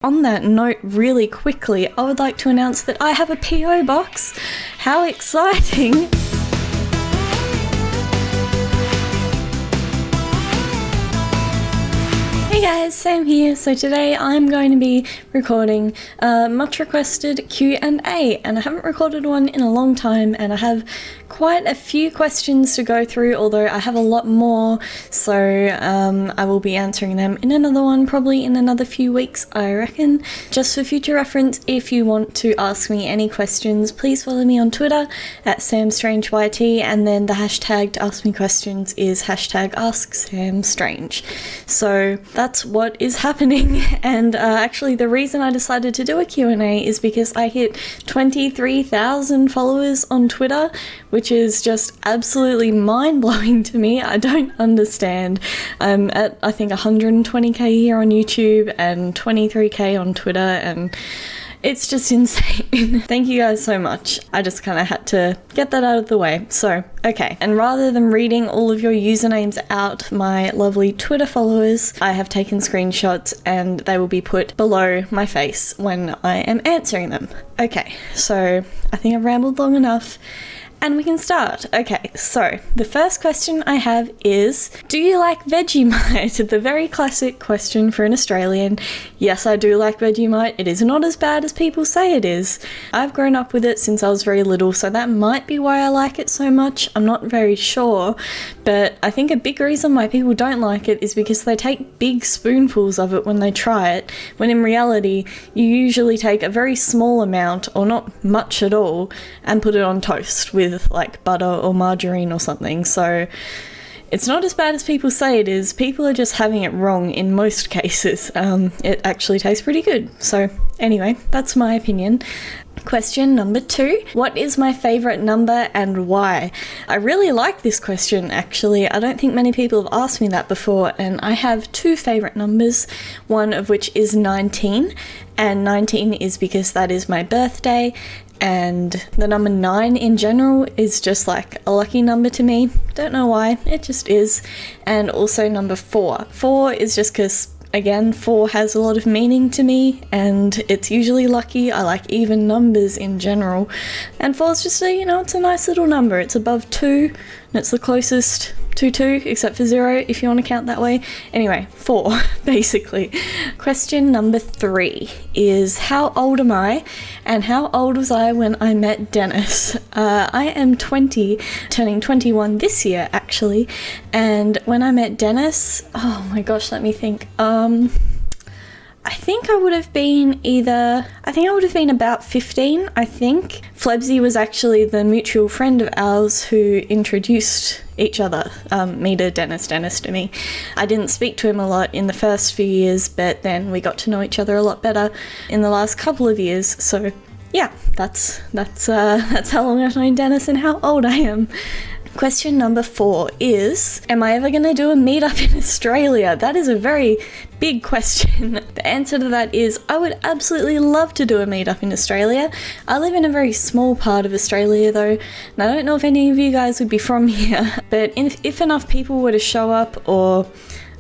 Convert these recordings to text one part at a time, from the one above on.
On that note, really quickly, I would like to announce that I have a PO box. How exciting! Hey guys, Sam here. So today I'm going to be recording a much requested Q&A, and I haven't recorded one in a long time, and I have quite a few questions to go through, although I have a lot more, so I will be answering them in another one, probably in another few weeks, I reckon. Just for future reference, if you want to ask me any questions, please follow me on Twitter at SamStrangeYT, and then the hashtag to ask me questions is hashtag AskSamStrange. So that's what is happening, and actually the reason I decided to do a Q&A is because I hit 23,000 followers on Twitter, which is just absolutely mind-blowing to me. I don't understand. I'm at, I think, 120k here on YouTube and 23k on Twitter, and it's just insane. Thank you guys so much. I just kind of had to get that out of the way. So, okay. And rather than reading all of your usernames out, my lovely Twitter followers, I have taken screenshots and they will be put below my face when I am answering them. Okay, so I think I've rambled long enough. And we can start. Okay, so the first question I have is, do you like Vegemite? The very classic question for an Australian. Yes, I do like Vegemite. It is not as bad as people say it is. I've grown up with it since I was very little, so that might be why I like it so much. I'm not very sure, but I think a big reason why people don't like it is because they take big spoonfuls of it when they try it, when in reality, you usually take a very small amount, or not much at all, and put it on toast with like butter or margarine or something. So it's not as bad as people say it is. People are just having it wrong in most cases. It actually tastes pretty good. So anyway, that's my opinion. Question number 2. What is my favourite number and why? I really like this question, actually. I don't think many people have asked me that before, and I have 2 favourite numbers, one of which is 19, and 19 is because that is my birthday, and the number 9 in general is just like a lucky number to me. Don't know why, it just is. And also number 4. 4 is just because, again, 4 has a lot of meaning to me, and it's usually lucky. I like even numbers in general. And 4 is just it's a nice little number. It's above 2, and it's the closest to 2, except for 0, if you want to count that way. Anyway, 4, basically. Question number 3 is, how old am I, and how old was I when I met Dennis? I am 20, turning 21 this year, actually, and when I met Dennis, oh my gosh, let me think. I think I would have been about 15, I think. Flebsy was actually the mutual friend of ours who introduced each other, me to Dennis, Dennis to me. I didn't speak to him a lot in the first few years, but then we got to know each other a lot better in the last couple of years, so yeah, that's how long I've known Dennis and how old I am. Question number 4 is, am I ever going to do a meetup in Australia? That is a very big question. The answer to that is, I would absolutely love to do a meetup in Australia. I live in a very small part of Australia though, and I don't know if any of you guys would be from here, but if enough people were to show up, or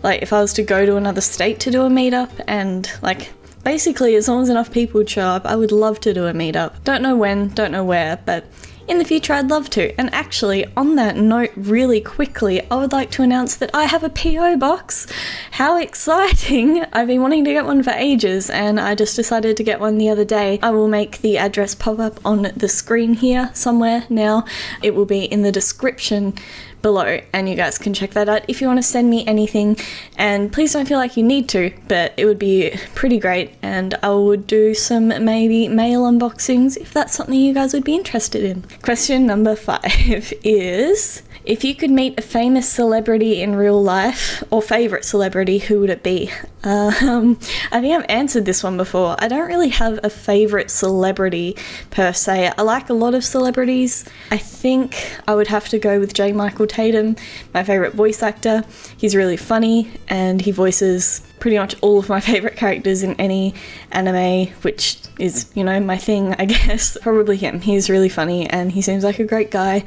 like if I was to go to another state to do a meetup, and like basically as long as enough people would show up, I would love to do a meetup. Don't know when, don't know where, but in the future I'd love to. And actually, on that note, really quickly, I would like to announce that I have a PO box. How exciting! I've been wanting to get one for ages, and I just decided to get one the other day. I will make the address pop up on the screen here somewhere now. It will be in the description below, and you guys can check that out if you want to send me anything, and please don't feel like you need to, but it would be pretty great, and I would do some maybe mail unboxings if that's something you guys would be interested in. Question number 5 is, if you could meet a famous celebrity in real life, or favourite celebrity, who would it be? I think I've answered this one before. I don't really have a favourite celebrity per se. I like a lot of celebrities. I think I would have to go with J. Michael Tatum, my favourite voice actor. He's really funny, and he voices pretty much all of my favourite characters in any anime, which is, my thing, I guess. Probably him. He's really funny, and he seems like a great guy.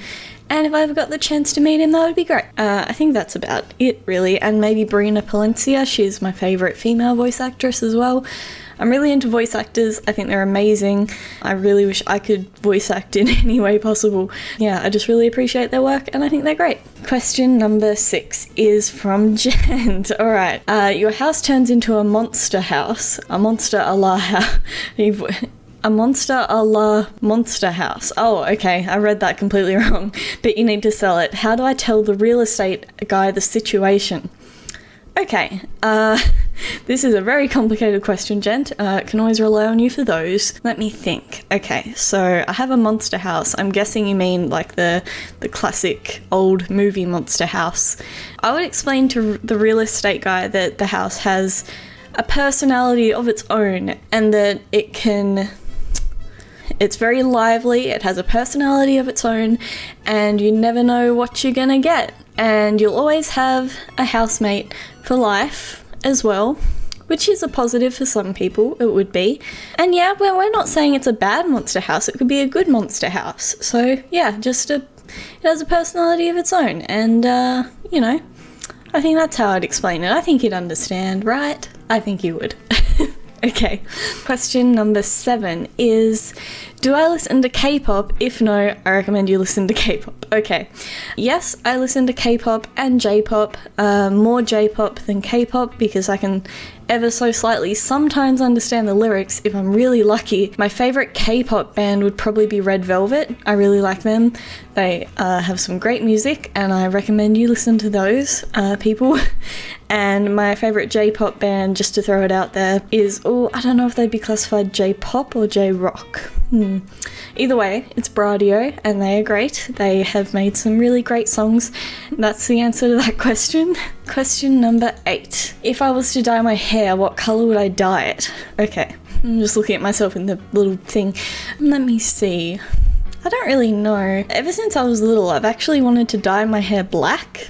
And if I ever got the chance to meet him, that would be great. I think that's about it, really. And maybe Brina Palencia, she's my favourite female voice actress as well. I'm really into voice actors. I think they're amazing. I really wish I could voice act in any way possible. Yeah, I just really appreciate their work and I think they're great. Question number 6 is from Jen. All right. Your house turns into a monster house. A monster a la a monster a la monster house. Oh, okay. I read that completely wrong. But you need to sell it. How do I tell the real estate guy the situation? Okay, this is a very complicated question, gent. Can always rely on you for those. Let me think. Okay, so I have a monster house. I'm guessing you mean like the classic old movie monster house. I would explain to the real estate guy that the house has a personality of its own and that it's very lively, it has a personality of its own, and you never know what you're gonna get. And you'll always have a housemate for life as well, which is a positive for some people, it would be. And yeah, we're not saying it's a bad monster house, it could be a good monster house. So yeah, it has a personality of its own, and you know, I think that's how I'd explain it. I think you'd understand, right? I think you would. Okay, question number 7 is, do I listen to K-pop? If no, I recommend you listen to K-pop. Okay, yes, I listen to K-pop and J-pop, more J-pop than K-pop because I can ever so slightly sometimes understand the lyrics if I'm really lucky. My favourite K-pop band would probably be Red Velvet. I really like them. They have some great music and I recommend you listen to those people. And my favourite J-pop band, just to throw it out there, is, I don't know if they'd be classified J-pop or J-rock. Either way, it's Bradio and they are great. They have made some really great songs. That's the answer to that question. Question number 8. If I was to dye my hair, what colour would I dye it? Okay, I'm just looking at myself in the little thing. Let me see. I don't really know. Ever since I was little, I've actually wanted to dye my hair black.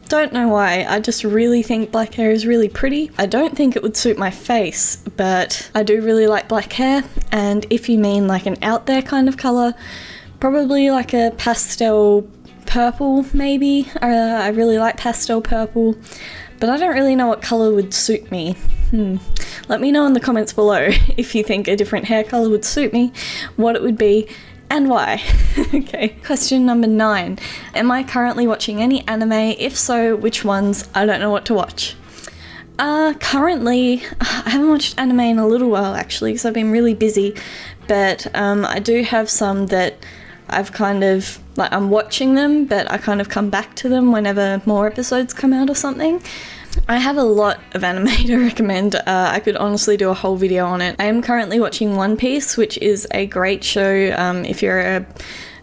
Don't know why, I just really think black hair is really pretty. I don't think it would suit my face, but I do really like black hair, and if you mean like an out there kind of colour, probably like a pastel purple maybe. I really like pastel purple, but I don't really know what colour would suit me. Let me know in the comments below if you think a different hair colour would suit me, what it would be, and why. Okay, question number 9. Am I currently watching any anime? If so, which ones? I don't know what to watch. Currently, I haven't watched anime in a little while actually, because I've been really busy, but I do have some that I've kind of, like, I'm watching them, but I kind of come back to them whenever more episodes come out or something. I have a lot of anime to recommend. I could honestly do a whole video on it. I am currently watching One Piece, which is a great show. If you're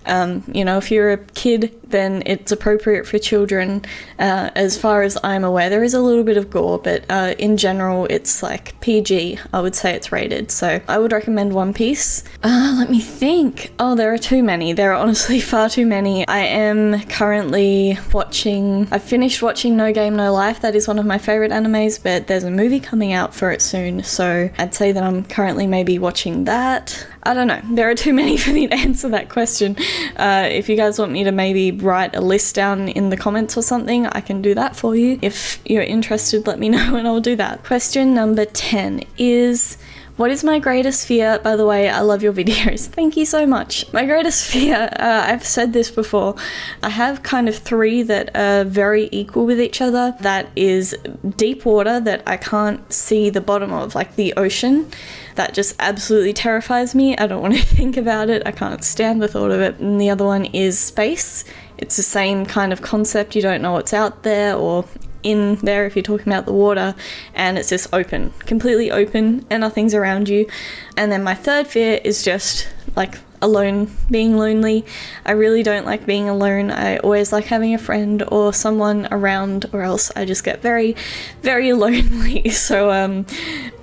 if you're a kid, then it's appropriate for children. As far as I'm aware, there is a little bit of gore, but in general, it's like PG. I would say it's rated, so I would recommend One Piece. Let me think. Oh, there are too many. There are honestly far too many. I am currently I've finished watching No Game No Life. That is one of my favorite animes, but there's a movie coming out for it soon, so I'd say that I'm currently maybe watching that. I don't know. There are too many for me to answer that question. If you guys want me to maybe write a list down in the comments or something, I can do that for you. If you're interested, let me know and I'll do that. Question number 10 is, what is my greatest fear? By the way, I love your videos. Thank you so much. My greatest fear, I've said this before, I have kind of 3 that are very equal with each other. That is deep water that I can't see the bottom of, like the ocean. That just absolutely terrifies me. I don't want to think about it. I can't stand the thought of it. And the other one is space. It's the same kind of concept. You don't know what's out there or in there if you're talking about the water, and it's just open, completely open, and nothing's around you. And then my third fear is just like alone, being lonely. I really don't like being alone. I always like having a friend or someone around, or else I just get very, very lonely. So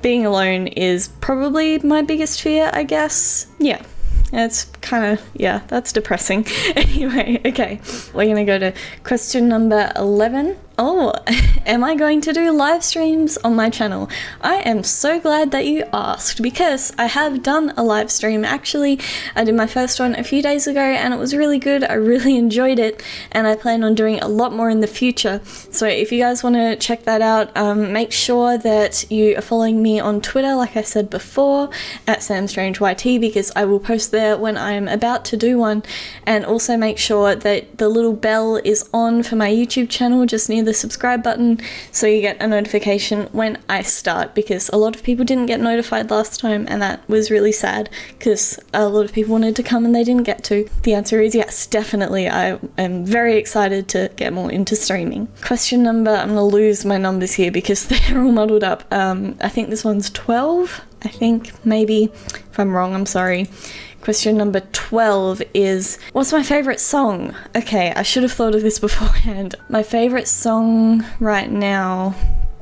being alone is probably my biggest fear, I guess. Yeah. It's kind of, that's depressing. Anyway, okay, we're gonna go to question number 11. Oh, am I going to do live streams on my channel? I am so glad that you asked, because I have done a live stream. Actually, I did my first one a few days ago and it was really good. I really enjoyed it and I plan on doing a lot more in the future. So if you guys want to check that out, make sure that you are following me on Twitter, like I said before, at SamStrangeYT, because I will post there when I'm about to do one. And also make sure that the little bell is on for my YouTube channel, just near the subscribe button, so you get a notification when I start, because a lot of people didn't get notified last time and that was really sad because a lot of people wanted to come and they didn't get to. The answer is yes, definitely. I am very excited to get more into streaming. Question number, I'm gonna lose my numbers here because they're all muddled up. I think this one's 12, I think, maybe. If I'm wrong, I'm sorry. Question number 12 is, what's my favourite song? Okay, I should have thought of this beforehand. My favourite song right now,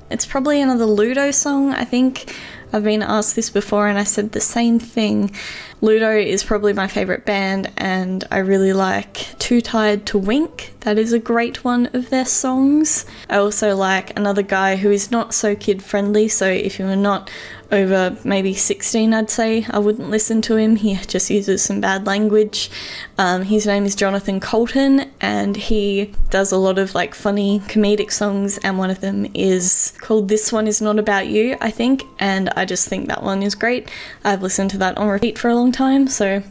it's probably another Ludo song, I think. I've been asked this before and I said the same thing. Ludo is probably my favourite band and I really like Too Tired to Wink. That is a great one of their songs. I also like another guy who is not so kid friendly, so if you are not over maybe 16, I'd say I wouldn't listen to him. He just uses some bad language. His name is Jonathan Coulton and he does a lot of like funny comedic songs, and one of them is called This One Is Not About You, I think, and I just think that one is great. I've listened to that on repeat for a long time, so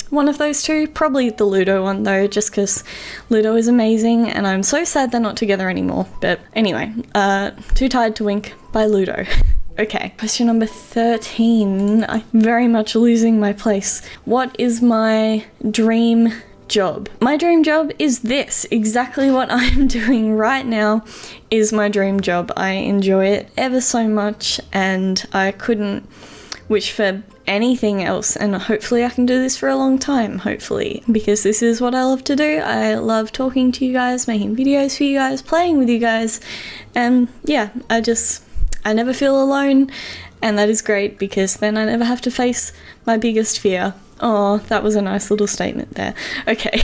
one of those two. Probably the Ludo one though, just because Ludo is amazing and I'm so sad they're not together anymore. But anyway, Too Tired to Wink by Ludo. Okay, question number 13. I'm very much losing my place. What is my dream job? My dream job is this. Exactly what I'm doing right now is my dream job. I enjoy it ever so much and I couldn't wish for anything else, and hopefully I can do this for a long time, hopefully, because this is what I love to do. I love talking to you guys, making videos for you guys, playing with you guys, and yeah, I never feel alone, and that is great because then I never have to face my biggest fear. Oh, that was a nice little statement there. Okay,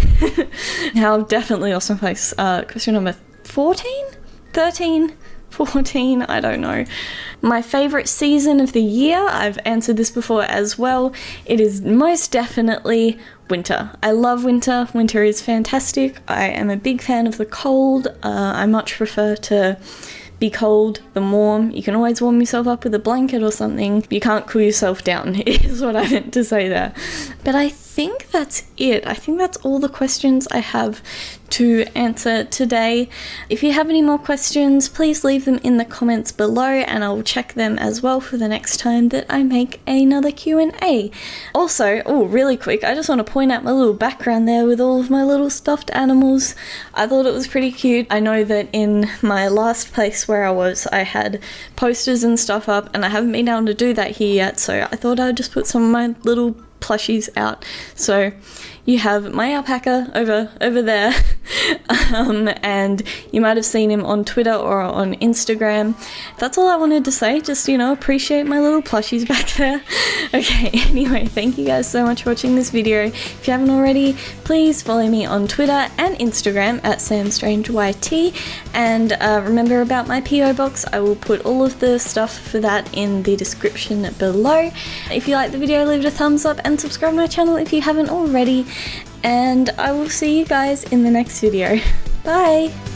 now I've definitely lost my place. Question number 14? 13? 14, I don't know. My favourite season of the year, I've answered this before as well. It is most definitely winter. I love winter. Winter is fantastic. I am a big fan of the cold. I much prefer to be cold than warm. You can always warm yourself up with a blanket or something. You can't cool yourself down, is what I meant to say there. But I think that's it. I think that's all the questions I have to answer today. If you have any more questions, please leave them in the comments below and I'll check them as well for the next time that I make another Q&A. Also, oh, really quick, I just want to point out my little background there with all of my little stuffed animals. I thought it was pretty cute. I know that in my last place where I was, I had posters and stuff up and I haven't been able to do that here yet, so I thought I'd just put some of my little plushies out. So you have my alpaca over there and you might have seen him on Twitter or on Instagram. That's all I wanted to say, just, you know, appreciate my little plushies back there. Okay, anyway, thank you guys so much for watching this video. If you haven't already, please follow me on Twitter and Instagram at SamStrangeYT, and remember about my PO box. I will put all of the stuff for that in the description below. If you like the video, leave it a thumbs up and subscribe to my channel if you haven't already. And I will see you guys in the next video. Bye!